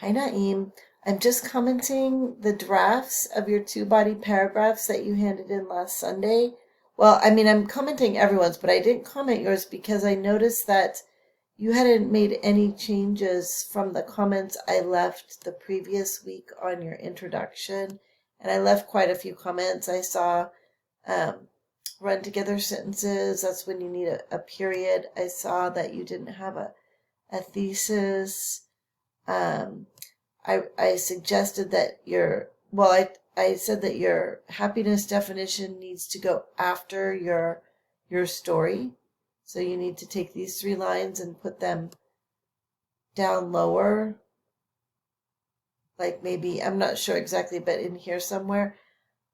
Hi, Naaym. I'm just commenting the drafts of your two-body paragraphs that you handed in last Sunday. Well, I mean, I'm commenting everyone's, but I didn't comment yours because I noticed that you hadn't made any changes from the comments I left the previous week on your introduction. And I left quite a few comments. I saw um, run together sentences. That's when you need a period. I saw that you didn't have a thesis. Um, I suggested that I said that your happiness definition needs to go after your story. So you need to take these three lines and put them down lower. Like maybe, I'm not sure exactly, but in here somewhere.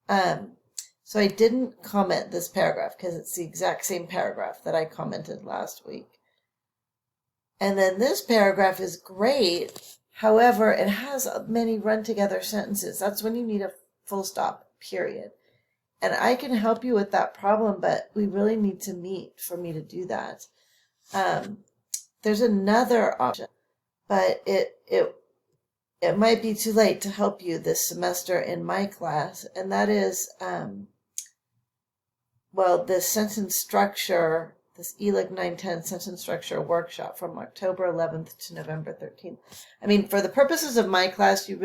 So I didn't comment this paragraph because it's the exact same paragraph that I commented last week. And then this paragraph is great. However, it has many run together sentences. That's when you need a full stop, period. And I can help you with that problem, but we really need to meet for me to do that. There's another option, but it might be too late to help you this semester in my class, and that is, the sentence structure, this ELIC 910 sentence structure workshop from October 11th to November 13th. I mean, for the purposes of my class, you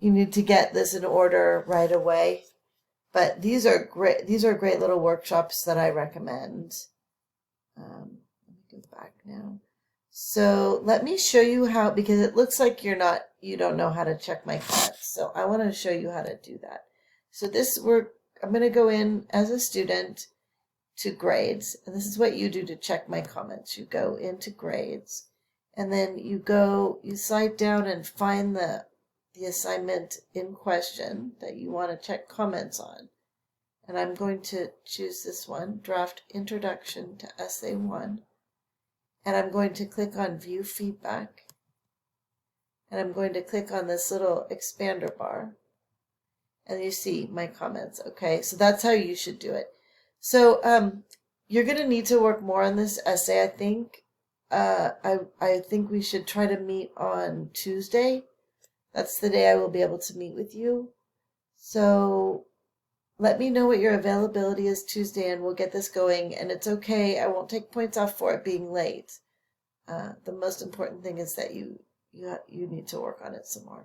need to get this in order right away. But these are great little workshops that I recommend. Let me go back now. So let me show you how, because it looks like you don't know how to check my comments. So I want to show you how to do that. So I'm going to go in as a student to grades, and this is what you do to check my comments. You go into grades, and then you slide down and find the assignment in question that you want to check comments on. And I'm going to choose this one, Draft Introduction to Essay 1. And I'm going to click on View Feedback. And I'm going to click on this little expander bar. And you see my comments. Okay, so that's how you should do it. So you're going to need to work more on this essay, I think. I think we should try to meet on Tuesday. That's the day I will be able to meet with you. So let me know what your availability is Tuesday, and we'll get this going. And it's okay. I won't take points off for it being late. The most important thing is that you need to work on it some more.